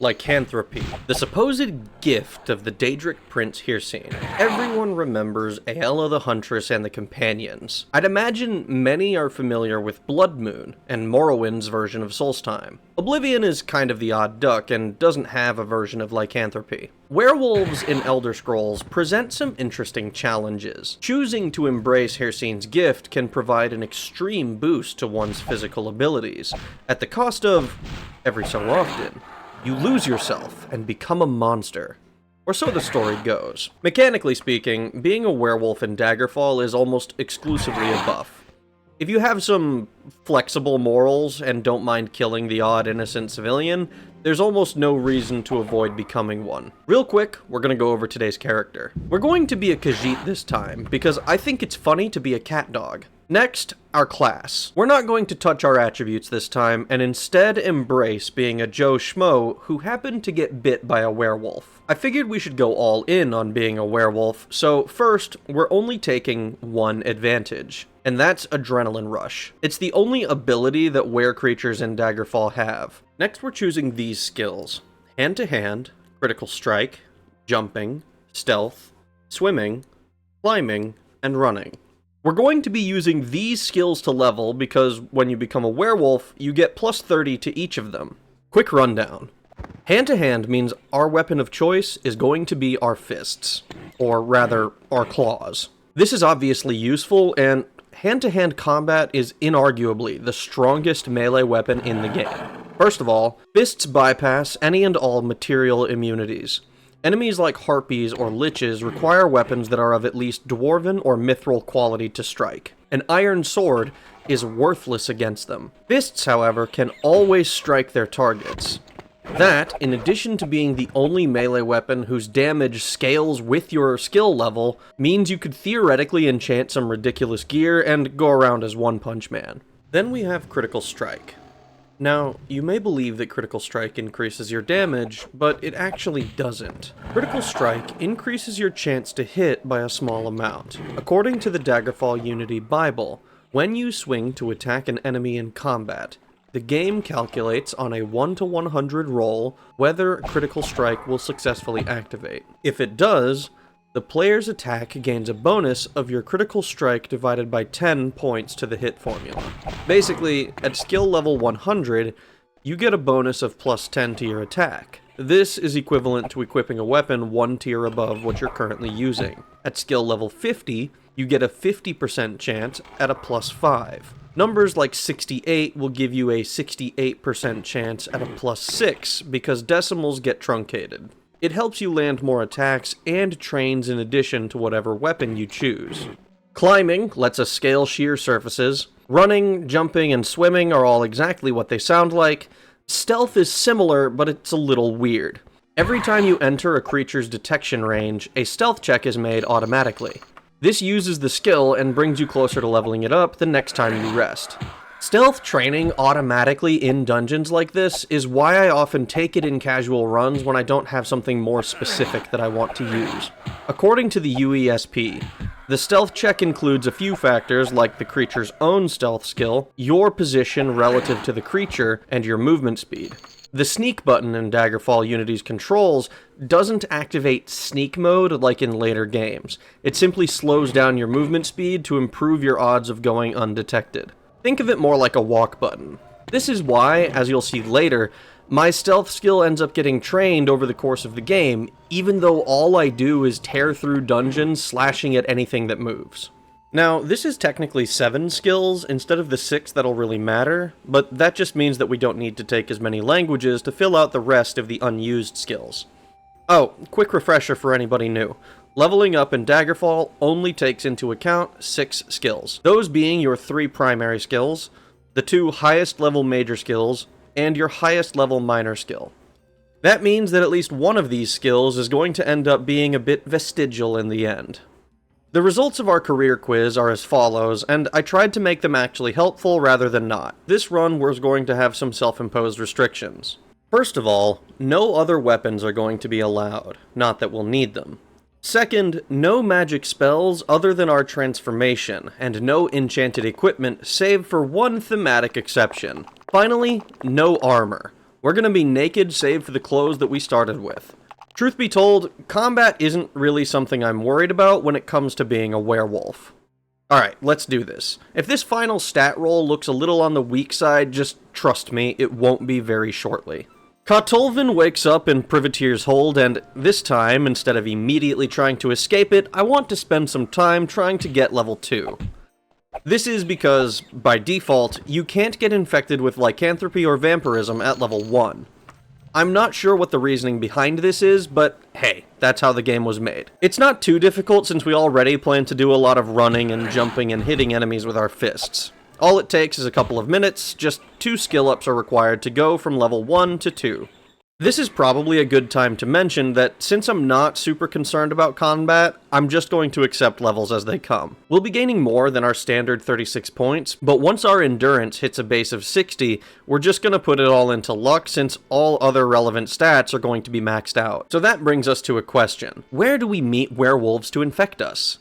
Lycanthropy, the supposed gift of the Daedric Prince Hircine. Everyone remembers Aella the Huntress and the Companions. I'd imagine many are familiar with Blood Moon and Morrowind's version of Solstheim. Oblivion is kind of the odd duck and doesn't have a version of lycanthropy. Werewolves in Elder Scrolls present some interesting challenges. Choosing to embrace Hircine's gift can provide an extreme boost to one's physical abilities, at the cost of, every so often, you lose yourself and become a monster. Or so the story goes. Mechanically speaking, being a werewolf in Daggerfall is almost exclusively a buff. If you have some flexible morals and don't mind killing the odd innocent civilian, there's almost no reason to avoid becoming one. Real quick, we're gonna go over today's character. We're going to be a Khajiit this time, because I think it's funny to be a cat dog. Next, our class. We're not going to touch our attributes this time, and instead embrace being a Joe Schmo who happened to get bit by a werewolf. I figured we should go all in on being a werewolf, so first, we're only taking one advantage, and that's Adrenaline Rush. It's the only ability that were creatures in Daggerfall have. Next, we're choosing these skills: Hand-to-Hand, Critical Strike, Jumping, Stealth, Swimming, Climbing, and Running. We're going to be using these skills to level because when you become a werewolf, you get plus 30 to each of them. Quick rundown. Hand-to-hand means our weapon of choice is going to be our fists, or rather, our claws. This is obviously useful, and hand-to-hand combat is inarguably the strongest melee weapon in the game. First of all, fists bypass any and all material immunities. Enemies like harpies or liches require weapons that are of at least dwarven or mithril quality to strike. An iron sword is worthless against them. Fists, however, can always strike their targets. That, in addition to being the only melee weapon whose damage scales with your skill level, means you could theoretically enchant some ridiculous gear and go around as One Punch Man. Then we have Critical Strike. Now, you may believe that Critical Strike increases your damage, but it actually doesn't. Critical Strike increases your chance to hit by a small amount. According to the Daggerfall Unity Bible, when you swing to attack an enemy in combat, the game calculates on a 1 to 100 roll whether Critical Strike will successfully activate. If it does, the player's attack gains a bonus of your Critical Strike divided by 10 points to the hit formula. Basically, at skill level 100, you get a bonus of plus 10 to your attack. This is equivalent to equipping a weapon one tier above what you're currently using. At skill level 50, you get a 50% chance at a plus 5. Numbers like 68 will give you a 68% chance at a plus 6 because decimals get truncated. It helps you land more attacks and trains in addition to whatever weapon you choose. Climbing lets us scale sheer surfaces. Running, jumping, and swimming are all exactly what they sound like. Stealth is similar, but it's a little weird. Every time you enter a creature's detection range, a stealth check is made automatically. This uses the skill and brings you closer to leveling it up the next time you rest. Stealth training automatically in dungeons like this is why I often take it in casual runs when I don't have something more specific that I want to use. According to the UESP, the stealth check includes a few factors like the creature's own stealth skill, your position relative to the creature, and your movement speed. The sneak button in Daggerfall Unity's controls doesn't activate sneak mode like in later games. It simply slows down your movement speed to improve your odds of going undetected. Think of it more like a walk button. This is why, as you'll see later, my stealth skill ends up getting trained over the course of the game, even though all I do is tear through dungeons, slashing at anything that moves. Now, this is technically 7 skills instead of the 6 that'll really matter, but that just means that we don't need to take as many languages to fill out the rest of the unused skills. Oh, quick refresher for anybody new. Leveling up in Daggerfall only takes into account 6 skills, those being your 3 primary skills, the 2 highest level major skills, and your highest level minor skill. That means that at least one of these skills is going to end up being a bit vestigial in the end. The results of our career quiz are as follows, and I tried to make them actually helpful rather than not. This run was going to have some self-imposed restrictions. First of all, no other weapons are going to be allowed, not that we'll need them. Second, no magic spells other than our transformation, and no enchanted equipment save for one thematic exception. Finally, no armor. We're gonna be naked save for the clothes that we started with. Truth be told, combat isn't really something I'm worried about when it comes to being a werewolf. Alright, let's do this. If this final stat roll looks a little on the weak side, just trust me, it won't be very shortly. Kotulvin wakes up in Privateer's hold, and this time, instead of immediately trying to escape it, I want to spend some time trying to get level 2. This is because, by default, you can't get infected with lycanthropy or vampirism at level 1. I'm not sure what the reasoning behind this is, but hey, that's how the game was made. It's not too difficult since we already plan to do a lot of running and jumping and hitting enemies with our fists. All it takes is a couple of minutes, just 2 skill ups are required to go from level 1 to 2. This is probably a good time to mention that since I'm not super concerned about combat, I'm just going to accept levels as they come. We'll be gaining more than our standard 36 points, but once our endurance hits a base of 60, we're just going to put it all into luck since all other relevant stats are going to be maxed out. So that brings us to a question. Where do we meet werewolves to infect us?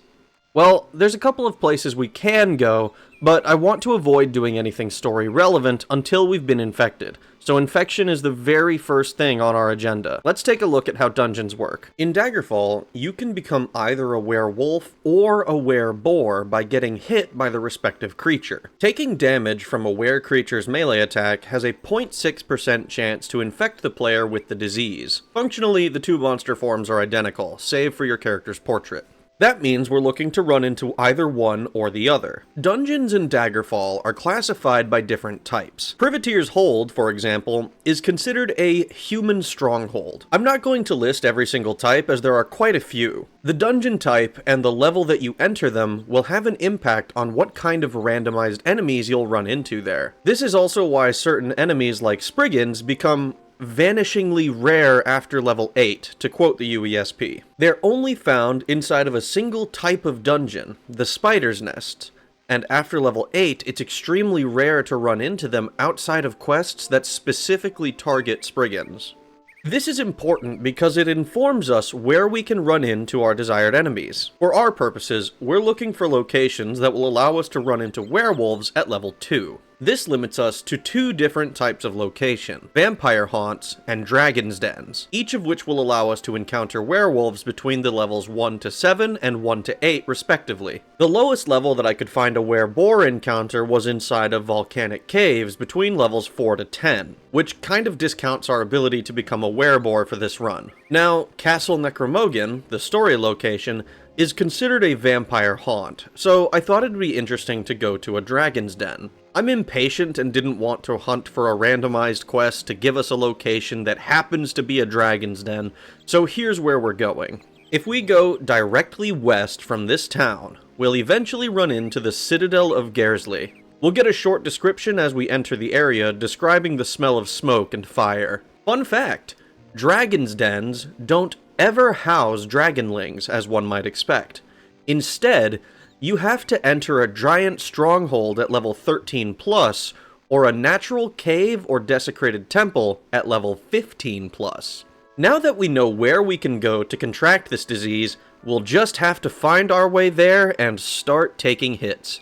Well, there's a couple of places we can go, but I want to avoid doing anything story relevant until we've been infected. So infection is the very first thing on our agenda. Let's take a look at how dungeons work. In Daggerfall, you can become either a werewolf or a wereboar by getting hit by the respective creature. Taking damage from a were creature's melee attack has a 0.6% chance to infect the player with the disease. Functionally, the 2 monster forms are identical, save for your character's portrait. That means we're looking to run into either one or the other. Dungeons in Daggerfall are classified by different types. Privateer's Hold, for example, is considered a human stronghold. I'm not going to list every single type as there are quite a few. The dungeon type and the level that you enter them will have an impact on what kind of randomized enemies you'll run into there. This is also why certain enemies like Spriggans become vanishingly rare after level 8, to quote the UESP. They're only found inside of a single type of dungeon, the Spider's Nest, and after level 8, it's extremely rare to run into them outside of quests that specifically target Spriggans. This is important because it informs us where we can run into our desired enemies. For our purposes, we're looking for locations that will allow us to run into werewolves at level 2. This limits us to 2 different types of location, vampire haunts and dragon's dens, each of which will allow us to encounter werewolves between the levels 1 to 7 and 1 to 8 respectively. The lowest level that I could find a wereboar encounter was inside of volcanic caves between levels 4 to 10, which kind of discounts our ability to become a wereboar for this run. Now, Castle Necromogan, the story location, is considered a vampire haunt, so I thought it'd be interesting to go to a dragon's den. I'm impatient and didn't want to hunt for a randomized quest to give us a location that happens to be a dragon's den, so here's where we're going. If we go directly west from this town, we'll eventually run into the Citadel of Gersley. We'll get a short description as we enter the area describing the smell of smoke and fire. Fun fact, dragon's dens don't ever house dragonlings, as one might expect. Instead, you have to enter a giant stronghold at level 13 plus, or a natural cave or desecrated temple at level 15 plus. Now that we know where we can go to contract this disease, we'll just have to find our way there and start taking hits.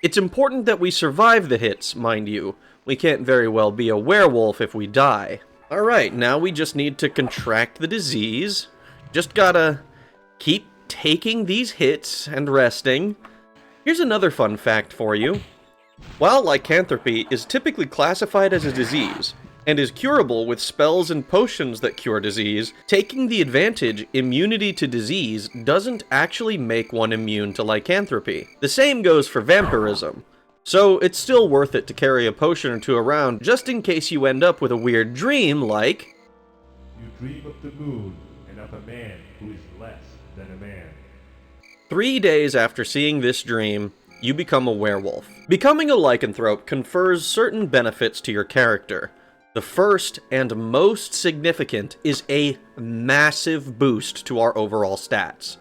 It's important that we survive the hits, mind you. We can't very well be a werewolf if we die. Alright, now we just need to contract the disease. Just gotta keep taking these hits and resting. Here's another fun fact for you. While lycanthropy is typically classified as a disease, and is curable with spells and potions that cure disease, taking the advantage immunity to disease doesn't actually make one immune to lycanthropy. The same goes for vampirism. So it's still worth it to carry a potion or 2 around just in case you end up with a weird dream like... You dream of the moon and of a man who is less than a man. 3 days after seeing this dream, you become a werewolf. Becoming a lycanthrope confers certain benefits to your character. The first and most significant is a massive boost to our overall stats.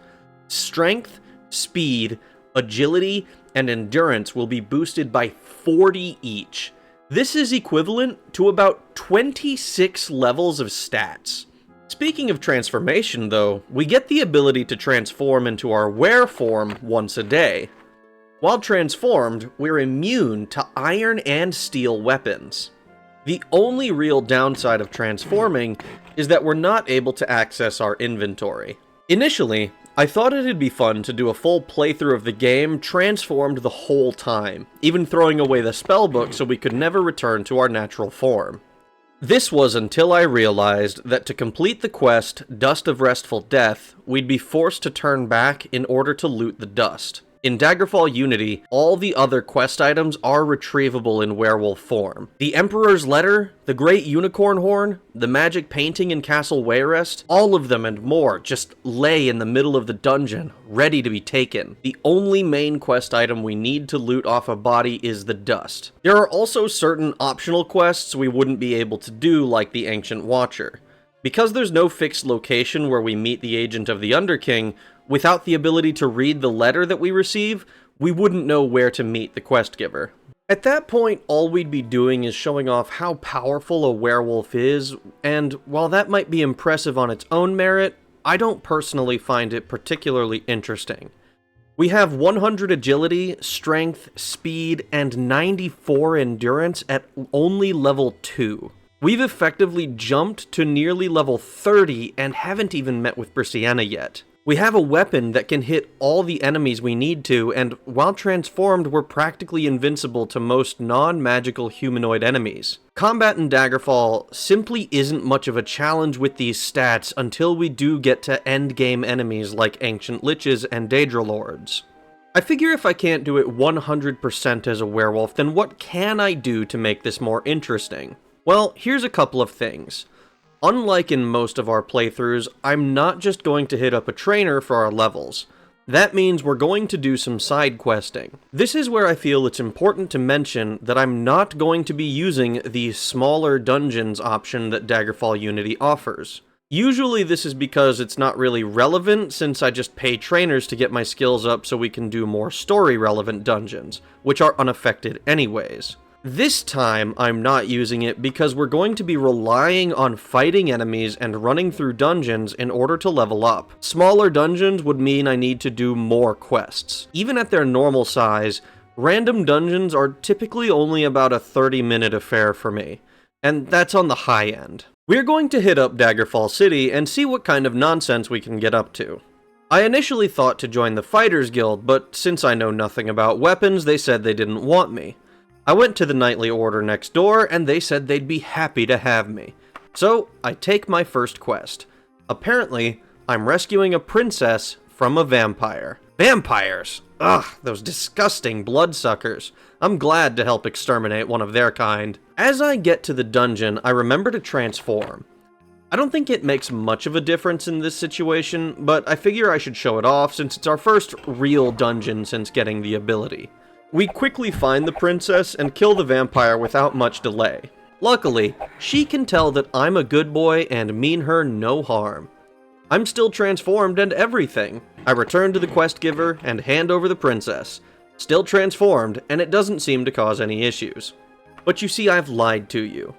Strength, speed, agility, and endurance will be boosted by 40 each. This is equivalent to about 26 levels of stats. Speaking of transformation though, we get the ability to transform into our were form once a day. While transformed, we're immune to iron and steel weapons. The only real downside of transforming is that we're not able to access our inventory. Initially, I thought it'd be fun to do a full playthrough of the game transformed the whole time, even throwing away the spellbook so we could never return to our natural form. This was until I realized that to complete the quest, Dust of Restful Death, we'd be forced to turn back in order to loot the dust. In Daggerfall Unity, all the other quest items are retrievable in werewolf form. The Emperor's Letter, the Great Unicorn Horn, the magic painting in Castle Wayrest, all of them and more just lay in the middle of the dungeon, ready to be taken. The only main quest item we need to loot off a body is the dust. There are also certain optional quests we wouldn't be able to do, like the Ancient Watcher. Because there's no fixed location where we meet the Agent of the Underking, without the ability to read the letter that we receive, we wouldn't know where to meet the quest giver. At that point, all we'd be doing is showing off how powerful a werewolf is, and while that might be impressive on its own merit, I don't personally find it particularly interesting. We have 100 agility, strength, speed, and 94 endurance at only level 2. We've effectively jumped to nearly level 30 and haven't even met with Brissiana yet. We have a weapon that can hit all the enemies we need to, and while transformed, we're practically invincible to most non-magical humanoid enemies. Combat in Daggerfall simply isn't much of a challenge with these stats until we do get to endgame enemies like Ancient Liches and Daedra Lords. I figure if I can't do it 100% as a werewolf, then what can I do to make this more interesting? Well, here's a couple of things. Unlike in most of our playthroughs, I'm not just going to hit up a trainer for our levels. That means we're going to do some side questing. This is where I feel it's important to mention that I'm not going to be using the smaller dungeons option that Daggerfall Unity offers. Usually this is because it's not really relevant since I just pay trainers to get my skills up so we can do more story-relevant dungeons, which are unaffected anyways. This time, I'm not using it because we're going to be relying on fighting enemies and running through dungeons in order to level up. Smaller dungeons would mean I need to do more quests. Even at their normal size, random dungeons are typically only about a 30-minute affair for me, and that's on the high end. We're going to hit up Daggerfall City and see what kind of nonsense we can get up to. I initially thought to join the Fighters Guild, but since I know nothing about weapons, they said they didn't want me. I went to the Knightly Order next door, and they said they'd be happy to have me. So, I take my first quest. Apparently, I'm rescuing a princess from a vampire. Vampires! Ugh, those disgusting bloodsuckers. I'm glad to help exterminate one of their kind. As I get to the dungeon, I remember to transform. I don't think it makes much of a difference in this situation, but I figure I should show it off since it's our first real dungeon since getting the ability. We quickly find the princess and kill the vampire without much delay. Luckily, she can tell that I'm a good boy and mean her no harm. I'm still transformed and everything. I return to the quest giver and hand over the princess. Still transformed, and it doesn't seem to cause any issues. But you see, I've lied to you.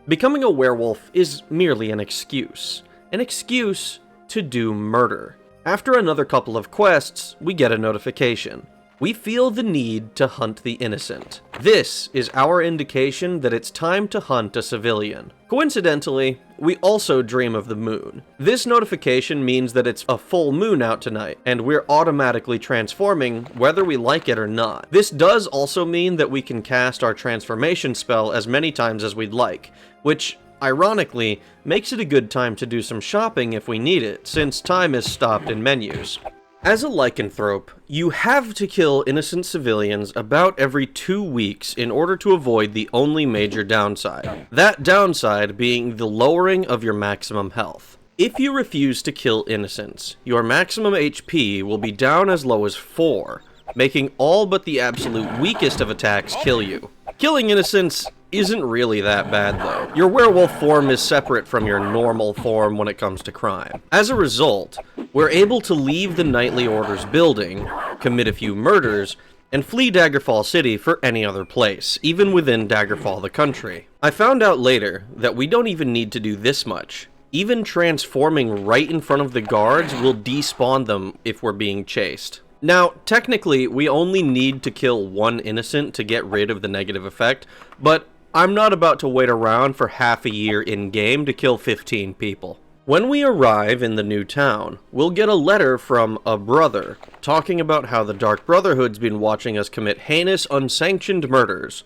Becoming a werewolf is merely an excuse. An excuse to do murder. After another couple of quests, we get a notification. We feel the need to hunt the innocent. This is our indication that it's time to hunt a civilian. Coincidentally, we also dream of the moon. This notification means that it's a full moon out tonight, and we're automatically transforming whether we like it or not. This does also mean that we can cast our transformation spell as many times as we'd like, which, ironically, makes it a good time to do some shopping if we need it, since time is stopped in menus. As a lycanthrope, you have to kill innocent civilians about every 2 weeks in order to avoid the only major downside. That downside being the lowering of your maximum health. If you refuse to kill innocents, your maximum HP will be down as low as 4, making all but the absolute weakest of attacks kill you. Killing innocents isn't really that bad though. Your werewolf form is separate from your normal form when it comes to crime. As a result, we're able to leave the Knightly Order's building, commit a few murders, and flee Daggerfall City for any other place, even within Daggerfall the country. I found out later that we don't even need to do this much. Even transforming right in front of the guards will despawn them if we're being chased. Now, technically, we only need to kill one innocent to get rid of the negative effect, but I'm not about to wait around for half a year in-game to kill 15 people. When we arrive in the new town, we'll get a letter from a brother, talking about how the Dark Brotherhood's been watching us commit heinous, unsanctioned murders,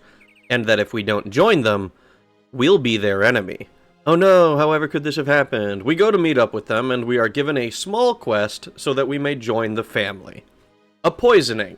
and that if we don't join them, we'll be their enemy. Oh no, however could this have happened? We go to meet up with them, and we are given a small quest so that we may join the family. A poisoning.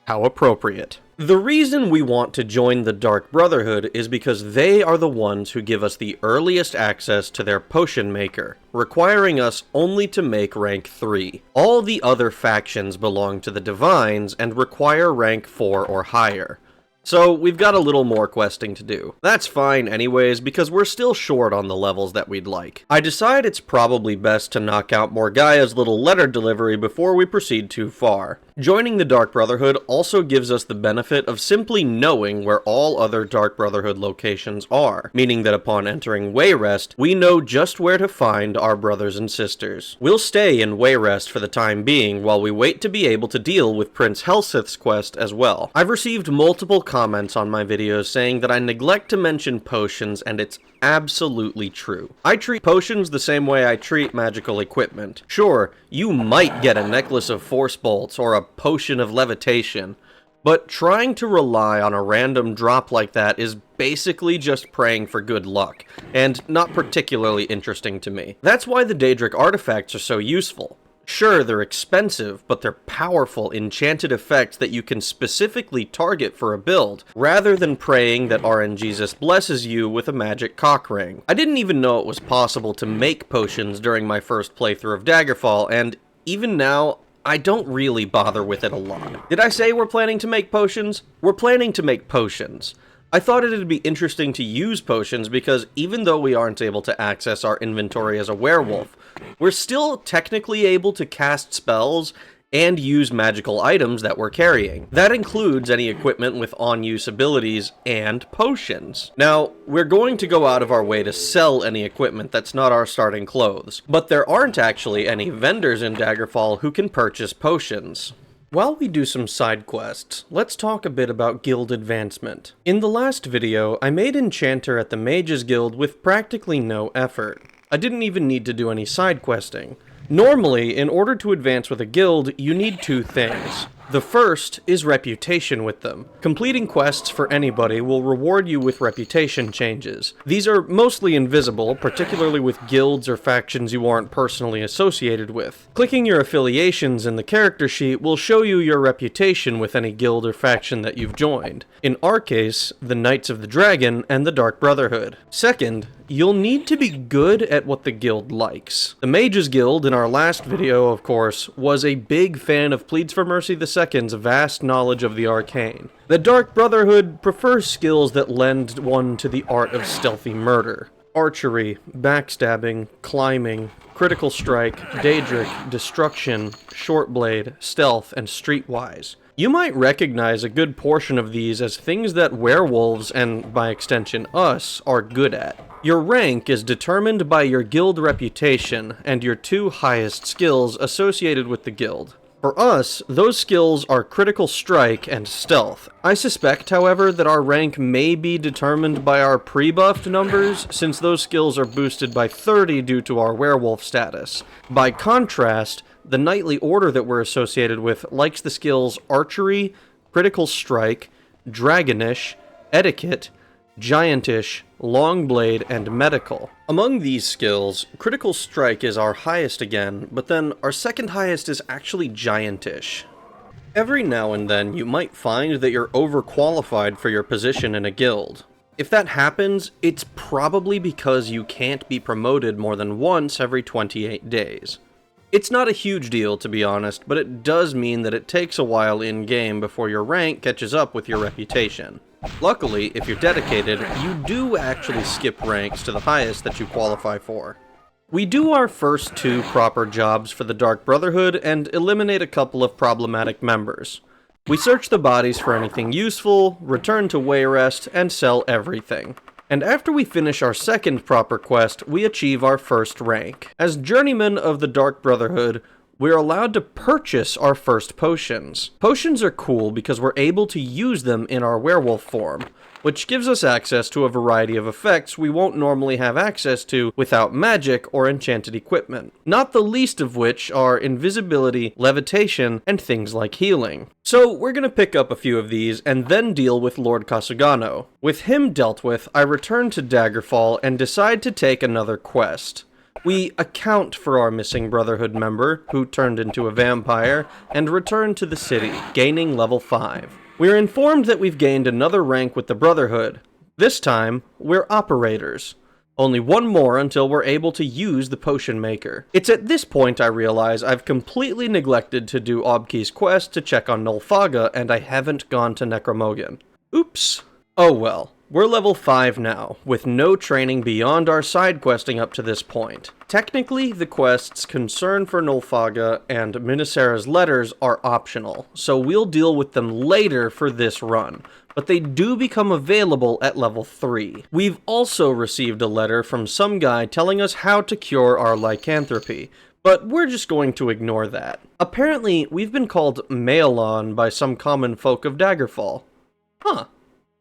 How appropriate. The reason we want to join the Dark Brotherhood is because they are the ones who give us the earliest access to their potion maker, requiring us only to make rank 3. All the other factions belong to the Divines and require rank 4 or higher. So we've got a little more questing to do. That's fine anyways, because we're still short on the levels that we'd like. I decide it's probably best to knock out Morgaya's little letter delivery before we proceed too far. Joining the Dark Brotherhood also gives us the benefit of simply knowing where all other Dark Brotherhood locations are, meaning that upon entering Wayrest, we know just where to find our brothers and sisters. We'll stay in Wayrest for the time being while we wait to be able to deal with Prince Helsith's quest as well. I've received multiple comments on my videos saying that I neglect to mention potions, and it's absolutely true. I treat potions the same way I treat magical equipment. Sure, you might get a necklace of force bolts or a potion of levitation, but trying to rely on a random drop like that is basically just praying for good luck, and not particularly interesting to me. That's why the Daedric artifacts are so useful. Sure, they're expensive, but they're powerful, enchanted effects that you can specifically target for a build, rather than praying that RNGesus blesses you with a magic cock ring. I didn't even know it was possible to make potions during my first playthrough of Daggerfall, and even now, I don't really bother with it a lot. Did I say we're planning to make potions? We're planning to make potions. I thought it'd be interesting to use potions because even though we aren't able to access our inventory as a werewolf, we're still technically able to cast spells and use magical items that we're carrying. That includes any equipment with on-use abilities and potions. Now, we're going to go out of our way to sell any equipment that's not our starting clothes, but there aren't actually any vendors in Daggerfall who can purchase potions. While we do some side quests, let's talk a bit about guild advancement. In the last video, I made Enchanter at the Mages Guild with practically no effort. I didn't even need to do any side questing. Normally, in order to advance with a guild, you need two things. The first is reputation with them. Completing quests for anybody will reward you with reputation changes. These are mostly invisible, particularly with guilds or factions you aren't personally associated with. Clicking your affiliations in the character sheet will show you your reputation with any guild or faction that you've joined. In our case, the Knights of the Dragon and the Dark Brotherhood. Second, you'll need to be good at what the guild likes. The Mages Guild, in our last video, of course, was a big fan of Pleads for Mercy II's vast knowledge of the arcane. The Dark Brotherhood prefers skills that lend one to the art of stealthy murder. Archery, backstabbing, climbing, critical strike, Daedric, destruction, shortblade, stealth, and streetwise. You might recognize a good portion of these as things that werewolves, and by extension us, are good at. Your rank is determined by your guild reputation and your two highest skills associated with the guild. For us, those skills are Critical Strike and Stealth. I suspect, however, that our rank may be determined by our pre-buffed numbers, since those skills are boosted by 30 due to our werewolf status. By contrast, the knightly order that we're associated with likes the skills Archery, Critical Strike, Dragonish, Etiquette, Giantish, Longblade, and Medical. Among these skills, Critical Strike is our highest again, but then our second highest is actually Giantish. Every now and then you might find that you're overqualified for your position in a guild. If that happens, it's probably because you can't be promoted more than once every 28 days. It's not a huge deal, to be honest, but it does mean that it takes a while in-game before your rank catches up with your reputation. Luckily, if you're dedicated, you do actually skip ranks to the highest that you qualify for. We do our first two proper jobs for the Dark Brotherhood and eliminate a couple of problematic members. We search the bodies for anything useful, return to Wayrest, and sell everything. And after we finish our second proper quest, we achieve our first rank. As Journeymen of the Dark Brotherhood, we're allowed to purchase our first potions. Potions are cool because we're able to use them in our werewolf form. which gives us access to a variety of effects we won't normally have access to without magic or enchanted equipment, not the least of which are invisibility, levitation, and things like healing. So we're gonna pick up a few of these and then deal with Lord Kasugano. With him dealt with, I return to Daggerfall and decide to take another quest. We account for our missing Brotherhood member, who turned into a vampire, and return to the city, gaining level 5. We're informed that we've gained another rank with the Brotherhood. This time, we're operators. Only one more until we're able to use the potion maker. It's at this point I realize I've completely neglected to do Obki's quest to check on Nulfaga, and I haven't gone to Necromogan. Oops. Oh well. We're level 5 now, with no training beyond our side questing up to this point. Technically, the quests Concern for Nulfaga and Minisera's letters are optional, so we'll deal with them later for this run, but they do become available at level 3. We've also received a letter from some guy telling us how to cure our lycanthropy, but we're just going to ignore that. Apparently, we've been called Maelon by some common folk of Daggerfall. Huh.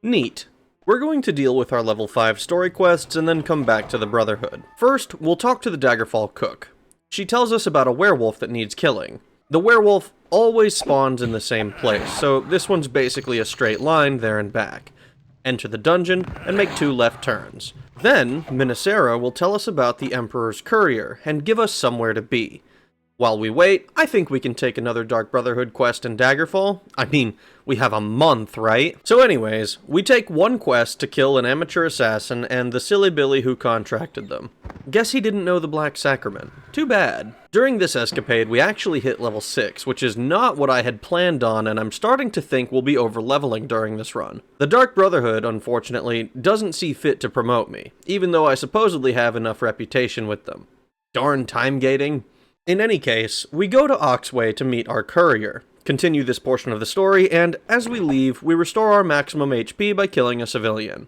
Neat. We're going to deal with our level 5 story quests and then come back to the Brotherhood. First, we'll talk to the Daggerfall cook. She tells us about a werewolf that needs killing. The werewolf always spawns in the same place, so this one's basically a straight line there and back. Enter the dungeon and make 2 left turns. Then, Minisera will tell us about the Emperor's courier and give us somewhere to be. While we wait, I think we can take another Dark Brotherhood quest in Daggerfall. I mean, we have a month, right? So anyways, we take one quest to kill an amateur assassin and the silly Billy who contracted them. Guess he didn't know the Black Sacrament. Too bad. During this escapade, we actually hit level 6, which is not what I had planned on, and I'm starting to think we'll be over-leveling during this run. The Dark Brotherhood, unfortunately, doesn't see fit to promote me, even though I supposedly have enough reputation with them. Darn time gating. In any case, we go to Oxway to meet our courier, continue this portion of the story, and as we leave, we restore our maximum HP by killing a civilian.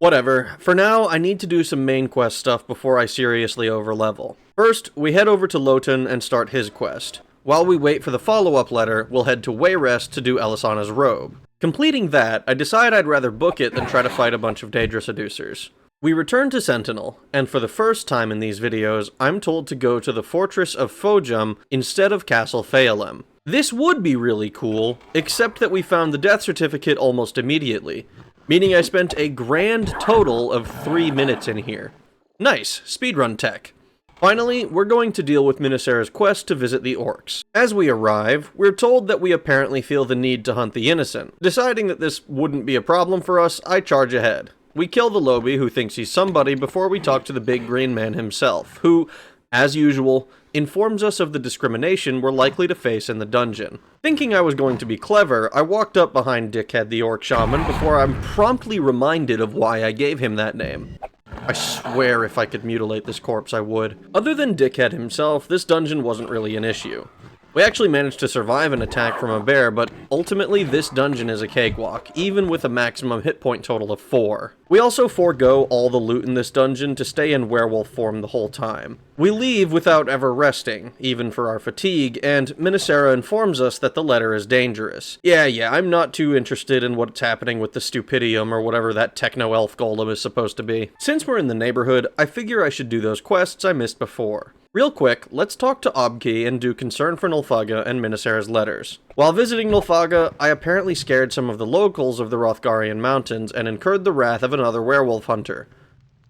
Whatever, for now, I need to do some main quest stuff before I seriously overlevel. First, we head over to Loten and start his quest. While we wait for the follow-up letter, we'll head to Wayrest to do Elisana's robe. Completing that, I decide I'd rather book it than try to fight a bunch of Daedra seducers. We return to Sentinel, and for the first time in these videos, I'm told to go to the Fortress of Fojum instead of Castle Phaelem. This would be really cool, except that we found the death certificate almost immediately, meaning I spent a grand total of 3 minutes in here. Nice, speedrun tech. Finally, we're going to deal with Minisera's quest to visit the orcs. As we arrive, we're told that we apparently feel the need to hunt the innocent. Deciding that this wouldn't be a problem for us, I charge ahead. We kill the Lobi, who thinks he's somebody, before we talk to the big green man himself, who, as usual, informs us of the discrimination we're likely to face in the dungeon. Thinking I was going to be clever, I walked up behind Dickhead the Orc Shaman before I'm promptly reminded of why I gave him that name. I swear if I could mutilate this corpse, I would. Other than Dickhead himself, this dungeon wasn't really an issue. We actually managed to survive an attack from a bear, but ultimately this dungeon is a cakewalk, even with a maximum hit point total of 4. We also forego all the loot in this dungeon to stay in werewolf form the whole time. We leave without ever resting, even for our fatigue, and Minisera informs us that the letter is dangerous. Yeah, I'm not too interested in what's happening with the Stupidium or whatever that techno-elf golem is supposed to be. Since we're in the neighborhood, I figure I should do those quests I missed before. Real quick, let's talk to Obki and do Concern for Nulfaga and Minisera's letters. While visiting Nulfaga, I apparently scared some of the locals of the Rothgarian Mountains and incurred the wrath of another werewolf hunter.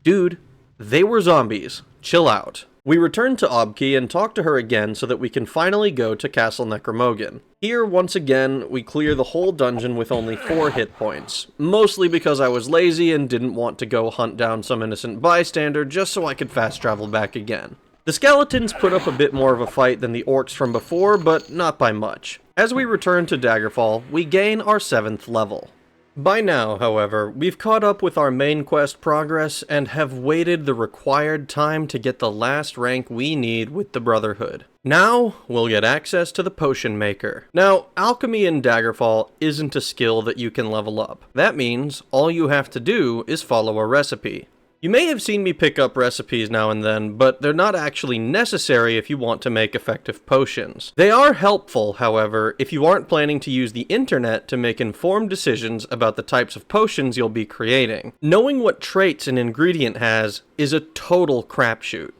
Dude, they were zombies. Chill out. We return to Obki and talk to her again so that we can finally go to Castle Necromogan. Here, once again, we clear the whole dungeon with only 4 hit points, mostly because I was lazy and didn't want to go hunt down some innocent bystander just so I could fast travel back again. The skeletons put up a bit more of a fight than the orcs from before, but not by much. As we return to Daggerfall, we gain our 7th level. By now, however, we've caught up with our main quest progress and have waited the required time to get the last rank we need with the Brotherhood. Now, we'll get access to the Potion Maker. Now, alchemy in Daggerfall isn't a skill that you can level up. That means all you have to do is follow a recipe. You may have seen me pick up recipes now and then, but they're not actually necessary if you want to make effective potions. They are helpful, however, if you aren't planning to use the internet to make informed decisions about the types of potions you'll be creating. Knowing what traits an ingredient has is a total crapshoot.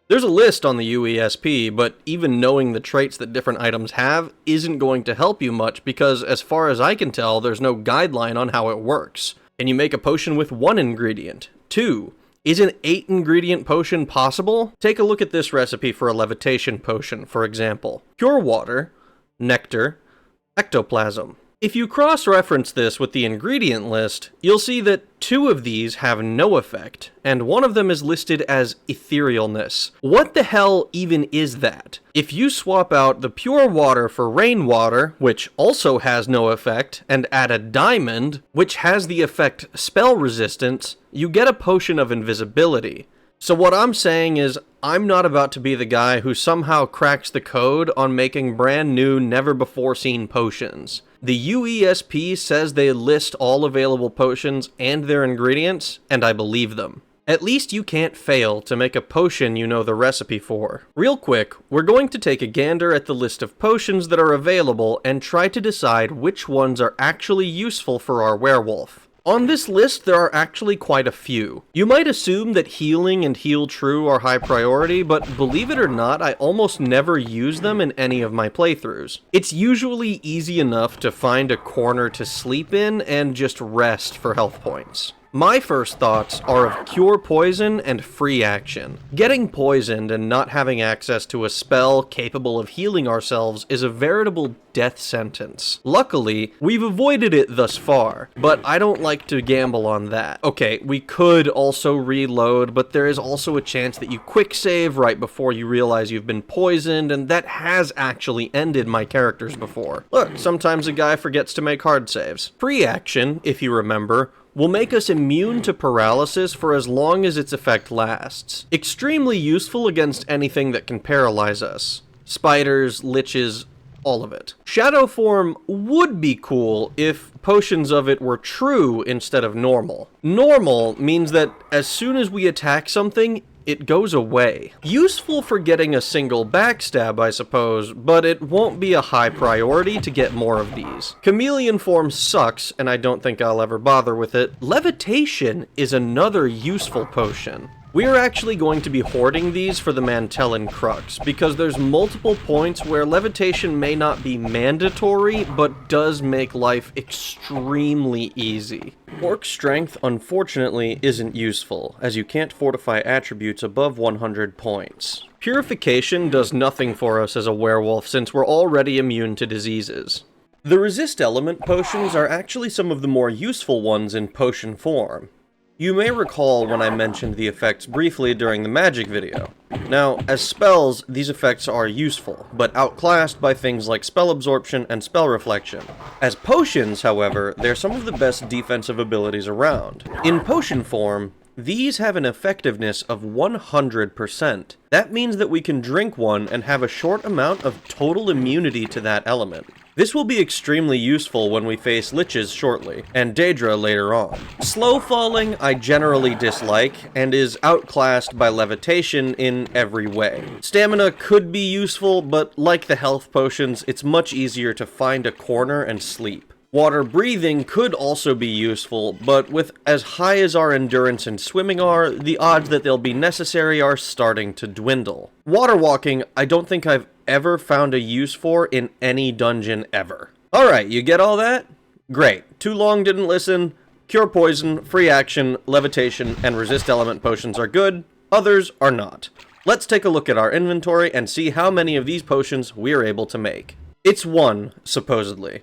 There's a list on the UESP, but even knowing the traits that different items have isn't going to help you much because, as far as I can tell, there's no guideline on how it works. Can you make a potion with 1 ingredient? 2. Is an 8-ingredient potion possible? Take a look at this recipe for a levitation potion, for example. Pure water, nectar, ectoplasm. If you cross-reference this with the ingredient list, you'll see that 2 of these have no effect, and 1 of them is listed as etherealness. What the hell even is that? If you swap out the pure water for rainwater, which also has no effect, and add a diamond, which has the effect spell resistance, you get a potion of invisibility. So what I'm saying is, I'm not about to be the guy who somehow cracks the code on making brand new, never-before-seen potions. The UESP says they list all available potions and their ingredients, and I believe them. At least you can't fail to make a potion you know the recipe for. Real quick, we're going to take a gander at the list of potions that are available and try to decide which ones are actually useful for our werewolf. On this list, there are actually quite a few. You might assume that healing and heal true are high priority, but believe it or not, I almost never use them in any of my playthroughs. It's usually easy enough to find a corner to sleep in and just rest for health points. My first thoughts are of Cure Poison and Free Action. Getting poisoned and not having access to a spell capable of healing ourselves is a veritable death sentence. Luckily, we've avoided it thus far, but I don't like to gamble on that. Okay, we could also reload, but there is also a chance that you quick save right before you realize you've been poisoned, and that has actually ended my characters before. Look, sometimes a guy forgets to make hard saves. Free Action, if you remember, will make us immune to paralysis for as long as its effect lasts. Extremely useful against anything that can paralyze us. Spiders, liches, all of it. Shadow form would be cool if potions of it were true instead of normal. Normal means that as soon as we attack something, it goes away. Useful for getting a single backstab, I suppose, but it won't be a high priority to get more of these. Chameleon form sucks, and I don't think I'll ever bother with it. Levitation is another useful potion. We are actually going to be hoarding these for the Mantellan Crux, because there's multiple points where levitation may not be mandatory, but does make life extremely easy. Orc Strength, unfortunately, isn't useful, as you can't fortify attributes above 100 points. Purification does nothing for us as a werewolf since we're already immune to diseases. The Resist Element potions are actually some of the more useful ones in potion form. You may recall when I mentioned the effects briefly during the magic video. Now, as spells, these effects are useful, but outclassed by things like spell absorption and spell reflection. As potions, however, they're some of the best defensive abilities around. In potion form, these have an effectiveness of 100%. That means that we can drink one and have a short amount of total immunity to that element. This will be extremely useful when we face liches shortly, and Daedra later on. Slow falling I generally dislike, and is outclassed by levitation in every way. Stamina could be useful, but like the health potions, it's much easier to find a corner and sleep. Water breathing could also be useful, but with as high as our endurance and swimming are, the odds that they'll be necessary are starting to dwindle. Water walking, I don't think I've ever found a use for in any dungeon ever. Alright, you get all that? Great. Too long, didn't listen. Cure Poison, Free Action, Levitation, and Resist Element potions are good. Others are not. Let's take a look at our inventory and see how many of these potions we're able to make. It's 1, supposedly.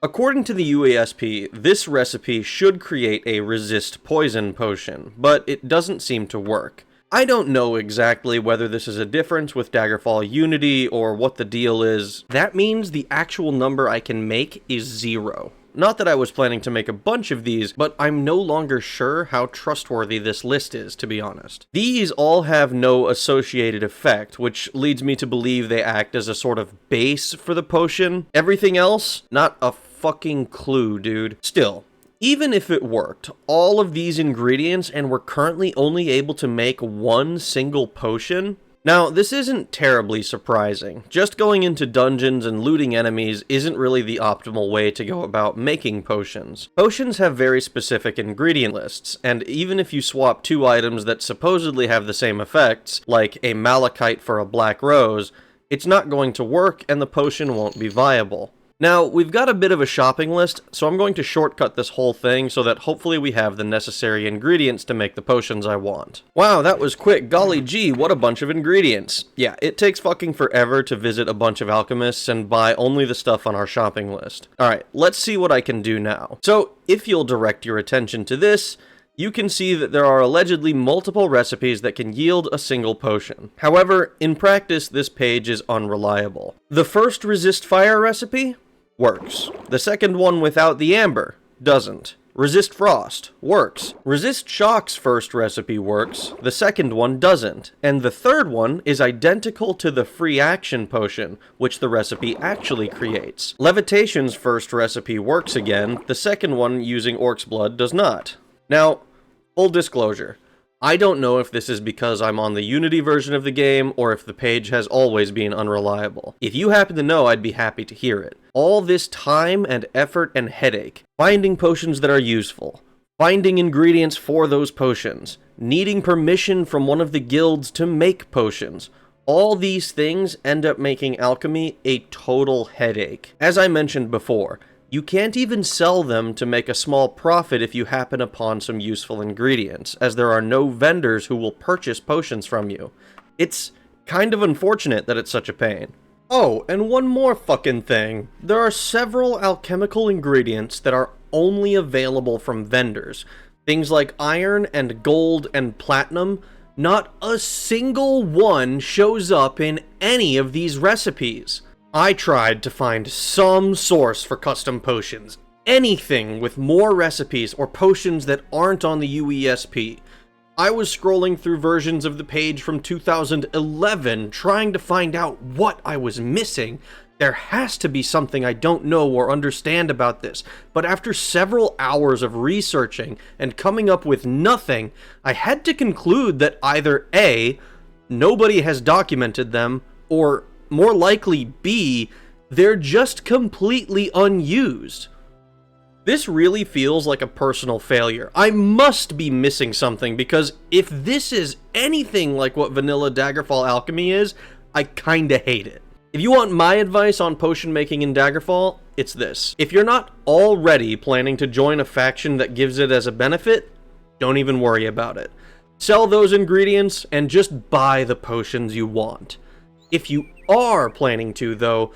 According to the UESP, this recipe should create a resist poison potion, but it doesn't seem to work. I don't know exactly whether this is a difference with Daggerfall Unity or what the deal is. That means the actual number I can make is 0. Not that I was planning to make a bunch of these, but I'm no longer sure how trustworthy this list is, to be honest. These all have no associated effect, which leads me to believe they act as a sort of base for the potion. Everything else, not a fucking clue, dude. Still, Even if it worked, all of these ingredients, and we're currently only able to make one single potion? Now, this isn't terribly surprising. Just going into dungeons and looting enemies isn't really the optimal way to go about making potions. Potions have very specific ingredient lists, and even if you swap two items that supposedly have the same effects, like a malachite for a black rose, it's not going to work and the potion won't be viable. Now, we've got a bit of a shopping list, so I'm going to shortcut this whole thing so that hopefully we have the necessary ingredients to make the potions I want. Wow, that was quick. Golly gee, what a bunch of ingredients. Yeah, it takes fucking forever to visit a bunch of alchemists and buy only the stuff on our shopping list. Alright, let's see what I can do now. So, if you'll direct your attention to this, you can see that there are allegedly multiple recipes that can yield a single potion. However, in practice, this page is unreliable. The first resist fire recipe works. The second one without the amber doesn't. Resist frost works. Resist shock's first recipe works. The second one doesn't. And the third one is identical to the free action potion, which the recipe actually creates. Levitation's first recipe works again. The second one using orc's blood does not. Now, full disclosure, I don't know if this is because I'm on the Unity version of the game, or if the page has always been unreliable. If you happen to know, I'd be happy to hear it. All this time and effort and headache, finding potions that are useful, finding ingredients for those potions, needing permission from one of the guilds to make potions, all these things end up making alchemy a total headache. As I mentioned before, you can't even sell them to make a small profit if you happen upon some useful ingredients, as there are no vendors who will purchase potions from you. It's kind of unfortunate that it's such a pain. Oh, and one more fucking thing. There are several alchemical ingredients that are only available from vendors. Things like iron and gold and platinum. Not a single one shows up in any of these recipes. I tried to find some source for custom potions. Anything with more recipes or potions that aren't on the UESP. I was scrolling through versions of the page from 2011 trying to find out what I was missing. There has to be something I don't know or understand about this, but after several hours of researching and coming up with nothing, I had to conclude that either A, nobody has documented them, or more likely B, they're just completely unused. This really feels like a personal failure. I must be missing something, because if this is anything like what vanilla Daggerfall alchemy is, I kinda hate it. If you want my advice on potion making in Daggerfall, it's this. If you're not already planning to join a faction that gives it as a benefit, don't even worry about it. Sell those ingredients and just buy the potions you want. If you are planning to, though,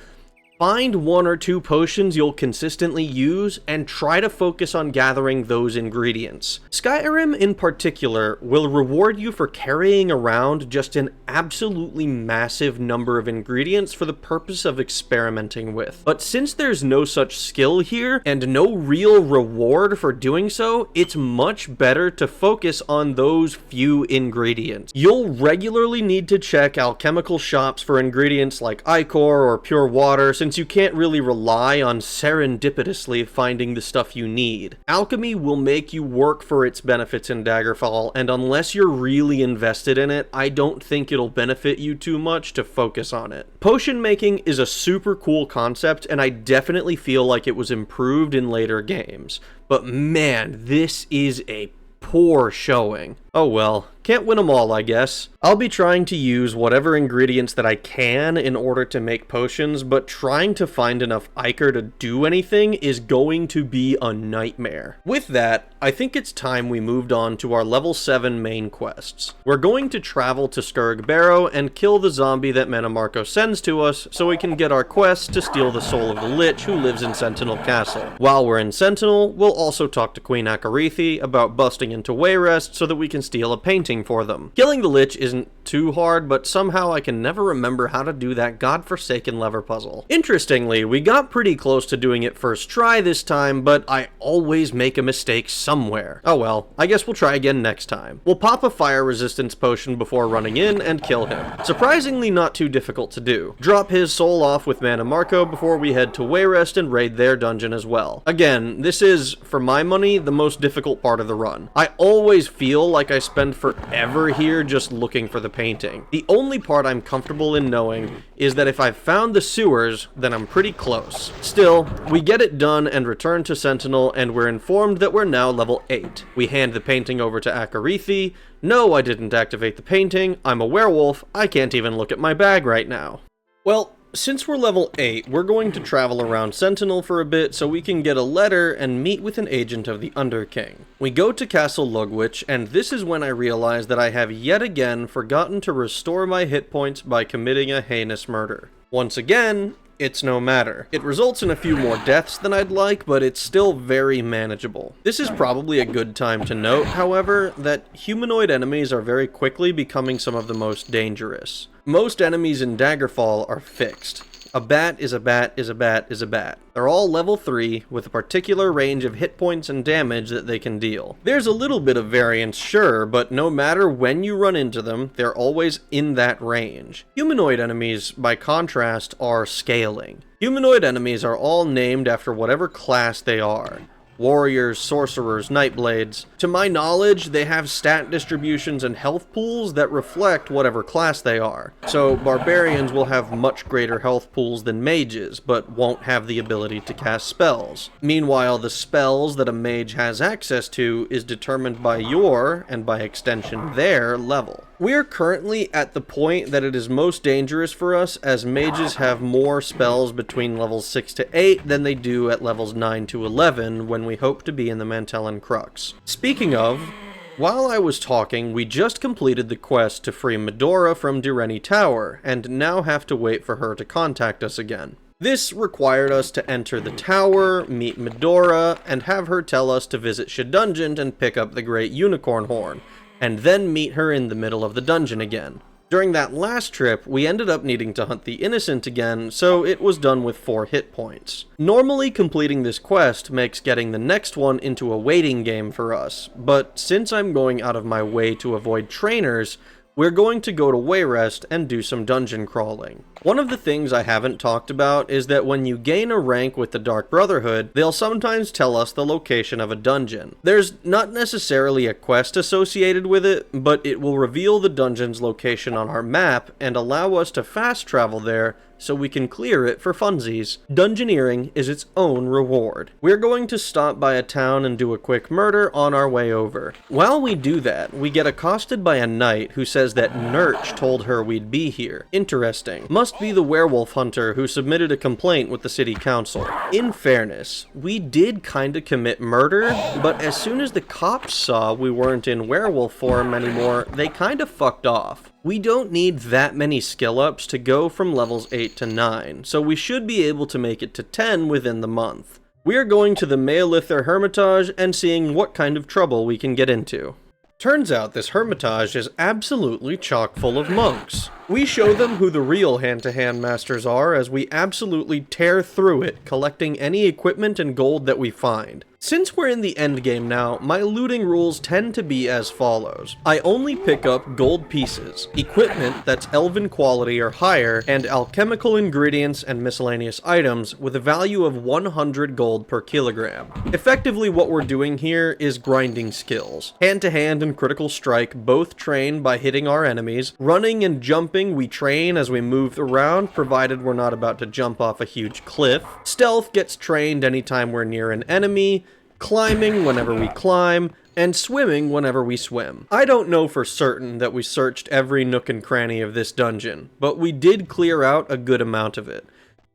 find one or two potions you'll consistently use and try to focus on gathering those ingredients. Skyrim in particular will reward you for carrying around just an absolutely massive number of ingredients for the purpose of experimenting with. But since there's no such skill here and no real reward for doing so, it's much better to focus on those few ingredients. You'll regularly need to check alchemical shops for ingredients like ichor or pure water, since you can't really rely on serendipitously finding the stuff you need. Alchemy will make you work for its benefits in Daggerfall, and unless you're really invested in it, I don't think it'll benefit you too much to focus on it. Potion making is a super cool concept, and I definitely feel like it was improved in later games. But man, this is a poor showing. Oh well, can't win them all, I guess. I'll be trying to use whatever ingredients that I can in order to make potions, but trying to find enough ichor to do anything is going to be a nightmare. With that, I think it's time we moved on to our level 7 main quests. We're going to travel to Sturg Barrow and kill the zombie that Metamarco sends to us so we can get our quest to steal the soul of the Lich who lives in Sentinel Castle. While we're in Sentinel, we'll also talk to Queen Akarethi about busting into Wayrest so that we can steal a painting for them. Killing the Lich isn't too hard, but somehow I can never remember how to do that godforsaken lever puzzle. Interestingly, we got pretty close to doing it first try this time, but I always make a mistake somewhere. Oh well, I guess we'll try again next time. We'll pop a fire resistance potion before running in and kill him. Surprisingly not too difficult to do. Drop his soul off with Mana Marco before we head to Wayrest and raid their dungeon as well. Again, this is, for my money, the most difficult part of the run. I always feel like I spend forever here just looking for the painting. The only part I'm comfortable in knowing is that if I've found the sewers, then I'm pretty close. Still, we get it done and return to Sentinel, and we're informed that we're now level 8. We hand the painting over to Akarithi. No, I didn't activate the painting. I'm a werewolf. I can't even look at my bag right now. Well, since we're level 8, we're going to travel around Sentinel for a bit so we can get a letter and meet with an agent of the Underking. We go to Castle Lugwich, and this is when I realize that I have yet again forgotten to restore my hit points by committing a heinous murder. Once again, it's no matter. It results in a few more deaths than I'd like, but it's still very manageable. This is probably a good time to note, however, that humanoid enemies are very quickly becoming some of the most dangerous. Most enemies in Daggerfall are fixed. A bat is a bat is a bat is a bat. They're all level 3, with a particular range of hit points and damage that they can deal. There's a little bit of variance, sure, but no matter when you run into them, they're always in that range. Humanoid enemies, by contrast, are scaling. Humanoid enemies are all named after whatever class they are. Warriors, sorcerers, nightblades. To my knowledge, they have stat distributions and health pools that reflect whatever class they are. So barbarians will have much greater health pools than mages, but won't have the ability to cast spells. Meanwhile, the spells that a mage has access to is determined by your, and by extension their, level. We're currently at the point that it is most dangerous for us, as mages have more spells between levels 6 to 8 than they do at levels 9 to 11 when we hope to be in the Mantellan Crux. Speaking of, while I was talking, we just completed the quest to free Medora from Direni Tower, and now have to wait for her to contact us again. This required us to enter the tower, meet Medora, and have her tell us to visit Shedungeon and pick up the Great Unicorn Horn, and then meet her in the middle of the dungeon again. During that last trip, we ended up needing to hunt the Innocent again, so it was done with 4 hit points. Normally, completing this quest makes getting the next one into a waiting game for us, but since I'm going out of my way to avoid trainers, we're going to go to Wayrest and do some dungeon crawling. One of the things I haven't talked about is that when you gain a rank with the Dark Brotherhood, they'll sometimes tell us the location of a dungeon. There's not necessarily a quest associated with it, but it will reveal the dungeon's location on our map and allow us to fast travel there so we can clear it for funsies. Dungeoneering is its own reward. We're going to stop by a town and do a quick murder on our way over. While we do that, we get accosted by a knight who says that Nurch told her we'd be here. Interesting. Must be the werewolf hunter who submitted a complaint with the city council. In fairness, we did kinda commit murder, but as soon as the cops saw we weren't in werewolf form anymore, they kinda fucked off. We don't need that many skill ups to go from levels 8 to 9, so we should be able to make it to 10 within the month. We are going to the Maelither Hermitage and seeing what kind of trouble we can get into. Turns out this Hermitage is absolutely chock full of monks. We show them who the real hand-to-hand masters are as we absolutely tear through it, collecting any equipment and gold that we find. Since we're in the endgame now, my looting rules tend to be as follows. I only pick up gold pieces, equipment that's elven quality or higher, and alchemical ingredients and miscellaneous items with a value of 100 gold per kilogram. Effectively, what we're doing here is grinding skills. Hand-to-hand and critical strike both train by hitting our enemies. Running and jumping we train as we move around, provided we're not about to jump off a huge cliff. Stealth gets trained anytime we're near an enemy. Climbing whenever we climb, and swimming whenever we swim. I don't know for certain that we searched every nook and cranny of this dungeon, but we did clear out a good amount of it.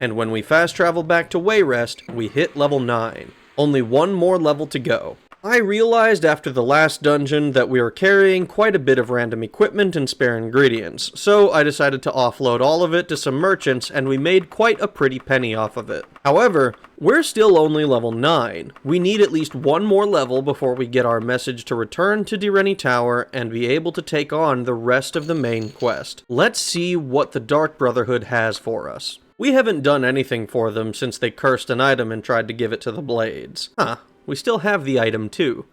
And when we fast travel back to Wayrest, we hit level 9. Only one more level to go. I realized after the last dungeon that we were carrying quite a bit of random equipment and spare ingredients, so I decided to offload all of it to some merchants and we made quite a pretty penny off of it. However, we're still only level 9. We need at least one more level before we get our message to return to Direni Tower and be able to take on the rest of the main quest. Let's see what the Dark Brotherhood has for us. We haven't done anything for them since they cursed an item and tried to give it to the Blades. We still have the item too.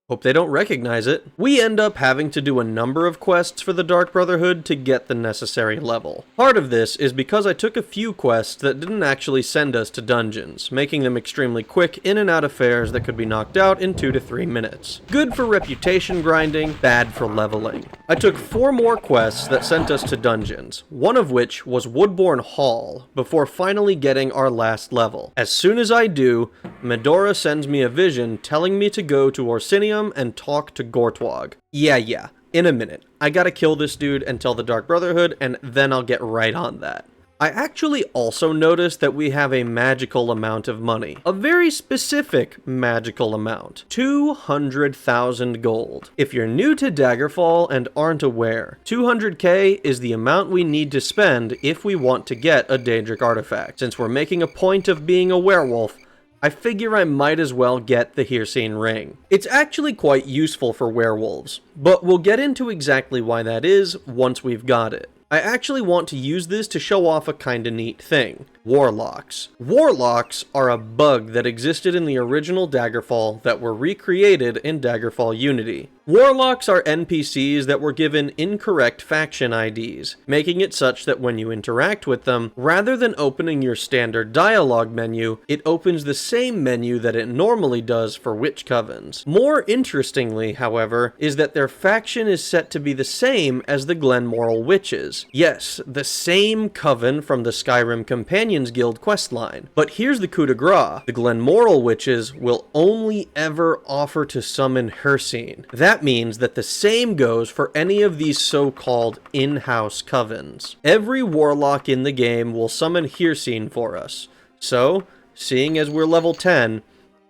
Hope they don't recognize it. We end up having to do a number of quests for the Dark Brotherhood to get the necessary level. Part of this is because I took a few quests that didn't actually send us to dungeons, making them extremely quick in and out affairs that could be knocked out in 2 to 3 minutes. Good for reputation grinding, bad for leveling. I took 4 more quests that sent us to dungeons, one of which was Woodbourne Hall, before finally getting our last level. As soon as I do, Medora sends me a vision telling me to go to Orsinium and talk to Gortwog. Yeah, in a minute. I gotta kill this dude and tell the Dark Brotherhood, and then I'll get right on that. I actually also noticed that we have a magical amount of money. A very specific magical amount. 200,000 gold. If you're new to Daggerfall and aren't aware, 200k is the amount we need to spend if we want to get a Daedric artifact. Since we're making a point of being a werewolf, I figure I might as well get the Hircine ring. It's actually quite useful for werewolves, but we'll get into exactly why that is once we've got it. I actually want to use this to show off a kinda neat thing. Warlocks. Warlocks are a bug that existed in the original Daggerfall that were recreated in Daggerfall Unity. Warlocks are NPCs that were given incorrect faction IDs, making it such that when you interact with them, rather than opening your standard dialogue menu, it opens the same menu that it normally does for witch covens. More interestingly, however, is that their faction is set to be the same as the Glenmoral Witches. Yes, the same coven from the Skyrim Companions Guild questline. But here's the coup de grace. The Glenmoral Witches will only ever offer to summon Hircine. That means that the same goes for any of these so-called in-house covens. Every warlock in the game will summon Hircine for us. So, seeing as we're level 10,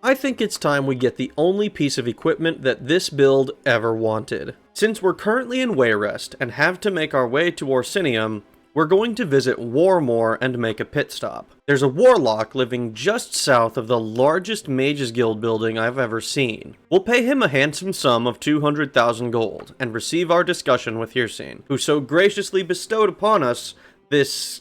I think it's time we get the only piece of equipment that this build ever wanted. Since we're currently in Wayrest and have to make our way to Orsinium, we're going to visit Warmoor and make a pit stop. There's a warlock living just south of the largest Mages Guild building I've ever seen. We'll pay him a handsome sum of 200,000 gold and receive our discussion with Hircine, who so graciously bestowed upon us this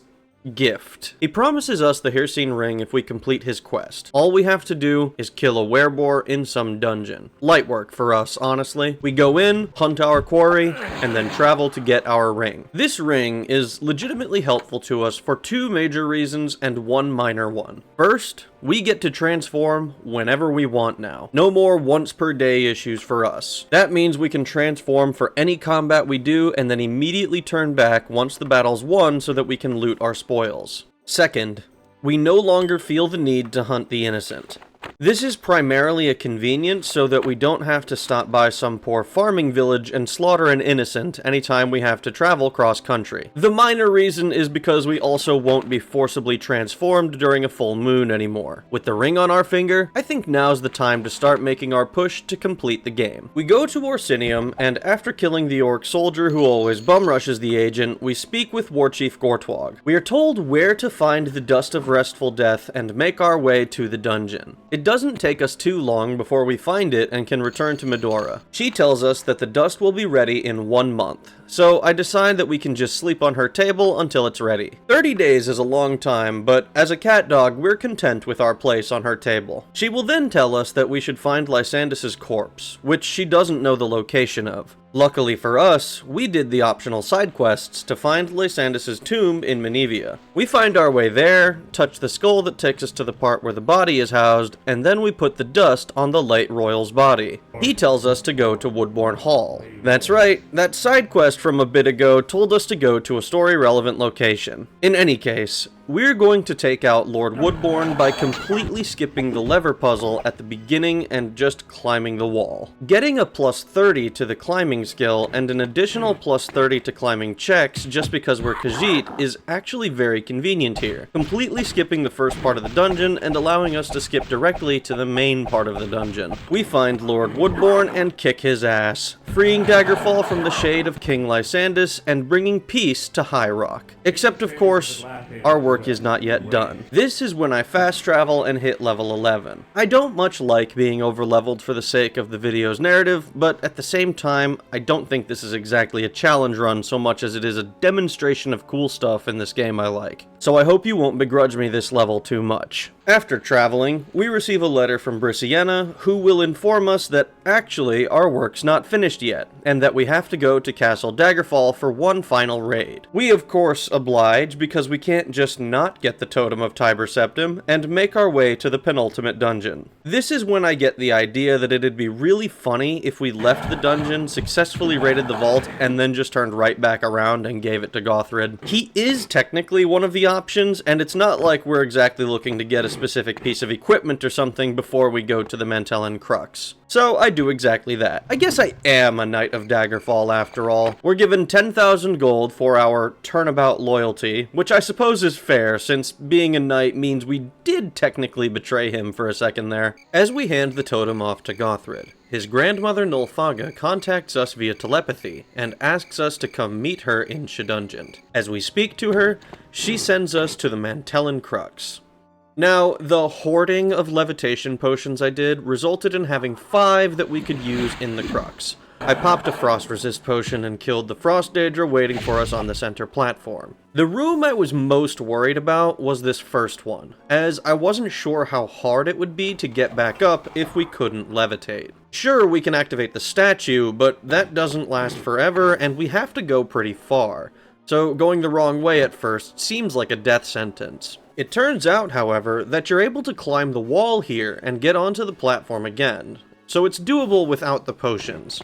gift. He promises us the Hircine ring if we complete his quest. All we have to do is kill a wereboar in some dungeon. Light work for us, honestly. We go in, hunt our quarry, and then travel to get our ring. This ring is legitimately helpful to us for 2 major reasons and 1 minor one. First, we get to transform whenever we want now. No more once per day issues for us. That means we can transform for any combat we do and then immediately turn back once the battle's won so that we can loot our spoils. Second, we no longer feel the need to hunt the innocent. This is primarily a convenience so that we don't have to stop by some poor farming village and slaughter an innocent anytime we have to travel cross-country. The minor reason is because we also won't be forcibly transformed during a full moon anymore. With the ring on our finger, I think now's the time to start making our push to complete the game. We go to Orsinium, and after killing the orc soldier who always bum rushes the agent, we speak with Warchief Gortwog. We are told where to find the Dust of Restful Death and make our way to the dungeon. It doesn't take us too long before we find it and can return to Medora. She tells us that the dust will be ready in 1 month, so I decide that we can just sleep on her table until it's ready. 30 days is a long time, but as a cat dog, we're content with our place on her table. She will then tell us that we should find Lysandas's corpse, which she doesn't know the location of. Luckily for us, we did the optional side quests to find Lysandas's tomb in Menevia. We find our way there, touch the skull that takes us to the part where the body is housed, and then we put the dust on the late royal's body. He tells us to go to Woodbourne Hall. That's right, that side quest from a bit ago told us to go to a story-relevant location. In any case, we're going to take out Lord Woodbourne by completely skipping the lever puzzle at the beginning and just climbing the wall. Getting a plus 30 to the climbing skill and an additional plus 30 to climbing checks just because we're Khajiit is actually very convenient here, completely skipping the first part of the dungeon and allowing us to skip directly to the main part of the dungeon. We find Lord Woodbourne and kick his ass, freeing Daggerfall from the shade of King Lysandus and bringing peace to High Rock. Except of course, our work is not yet done. This is when I fast travel and hit level 11. I don't much like being over-leveled for the sake of the video's narrative, but at the same time, I don't think this is exactly a challenge run so much as it is a demonstration of cool stuff in this game I like. So I hope you won't begrudge me this level too much. After traveling, we receive a letter from Briscienna, who will inform us that actually our work's not finished yet, and that we have to go to Castle Daggerfall for one final raid. We of course oblige because we can't just not get the Totem of Tiber Septim and make our way to the penultimate dungeon. This is when I get the idea that it'd be really funny if we left the dungeon, successfully raided the vault, and then just turned right back around and gave it to Gothrid. He is technically one of the options, and it's not like we're exactly looking to get a specific piece of equipment or something before we go to the Mantellan Crux. So I do exactly that. I guess I am a Knight of Daggerfall after all. We're given 10,000 gold for our turnabout loyalty, which I suppose is fair since being a knight means we did technically betray him for a second there. As we hand the totem off to Gothrid, his grandmother Nulfaga contacts us via telepathy and asks us to come meet her in Shedungent. As we speak to her, she sends us to the Mantellan Crux. Now, the hoarding of levitation potions I did resulted in having 5 that we could use in the Crux. I popped a frost resist potion and killed the frost daedra waiting for us on the center platform. The room I was most worried about was this first one, as I wasn't sure how hard it would be to get back up if we couldn't levitate. Sure, we can activate the statue, but that doesn't last forever and we have to go pretty far, so going the wrong way at first seems like a death sentence. It turns out, however, that you're able to climb the wall here and get onto the platform again, so it's doable without the potions.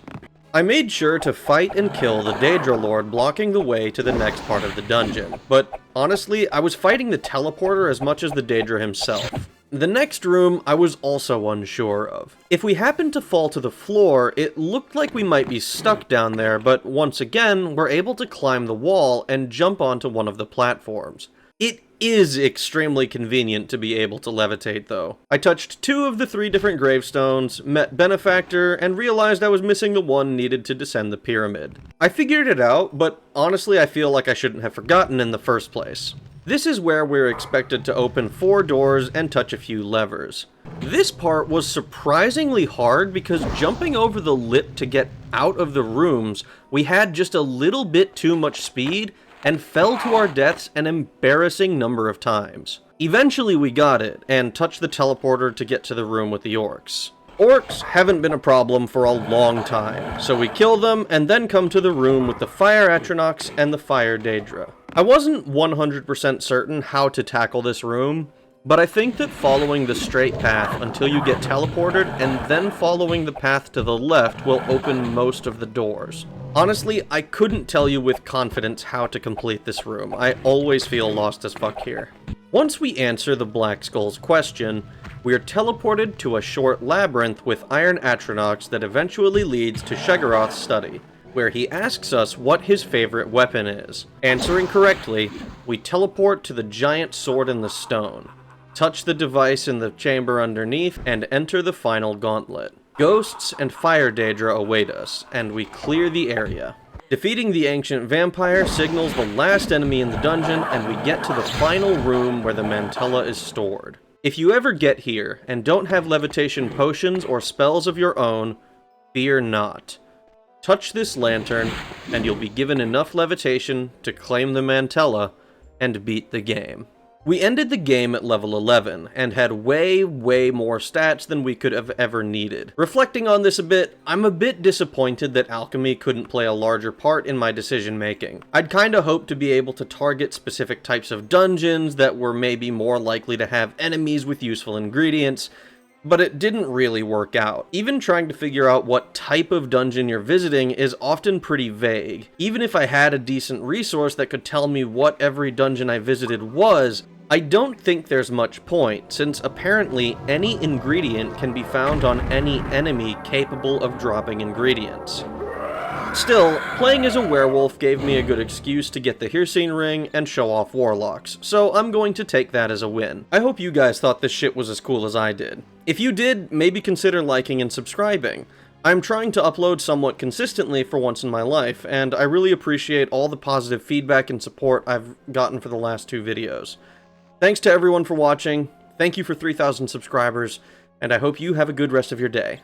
I made sure to fight and kill the Daedra Lord blocking the way to the next part of the dungeon, but honestly, I was fighting the teleporter as much as the Daedra himself. The next room I was also unsure of. If we happened to fall to the floor, it looked like we might be stuck down there, but once again, we're able to climb the wall and jump onto one of the platforms. It is extremely convenient to be able to levitate, though. I touched 2 of the 3 different gravestones, met Benefactor, and realized I was missing the one needed to descend the pyramid. I figured it out, but honestly I feel like I shouldn't have forgotten in the first place. This is where we're expected to open 4 doors and touch a few levers. This part was surprisingly hard because jumping over the lip to get out of the rooms, we had just a little bit too much speed and fell to our deaths an embarrassing number of times. Eventually we got it, and touched the teleporter to get to the room with the orcs. Orcs haven't been a problem for a long time, so we kill them and then come to the room with the Fire Atronachs and the Fire Daedra. I wasn't 100% certain how to tackle this room, but I think that following the straight path until you get teleported and then following the path to the left will open most of the doors. Honestly, I couldn't tell you with confidence how to complete this room. I always feel lost as fuck here. Once we answer the Black Skull's question, we are teleported to a short labyrinth with Iron Atronachs that eventually leads to Shegaroth's study, where he asks us what his favorite weapon is. Answering correctly, we teleport to the giant sword in the stone, touch the device in the chamber underneath, and enter the final gauntlet. Ghosts and Fire Daedra await us, and we clear the area. Defeating the ancient vampire signals the last enemy in the dungeon, and we get to the final room where the Mantella is stored. If you ever get here and don't have levitation potions or spells of your own, fear not. Touch this lantern, and you'll be given enough levitation to claim the Mantella and beat the game. We ended the game at level 11, and had way more stats than we could have ever needed. Reflecting on this a bit, I'm a bit disappointed that alchemy couldn't play a larger part in my decision making. I'd kinda hoped to be able to target specific types of dungeons that were maybe more likely to have enemies with useful ingredients, but it didn't really work out. Even trying to figure out what type of dungeon you're visiting is often pretty vague. Even if I had a decent resource that could tell me what every dungeon I visited was, I don't think there's much point, since apparently any ingredient can be found on any enemy capable of dropping ingredients. Still, playing as a werewolf gave me a good excuse to get the Hearsine Ring and show off warlocks, so I'm going to take that as a win. I hope you guys thought this shit was as cool as I did. If you did, maybe consider liking and subscribing. I'm trying to upload somewhat consistently for once in my life, and I really appreciate all the positive feedback and support I've gotten for the last 2 videos. Thanks to everyone for watching, thank you for 3,000 subscribers, and I hope you have a good rest of your day.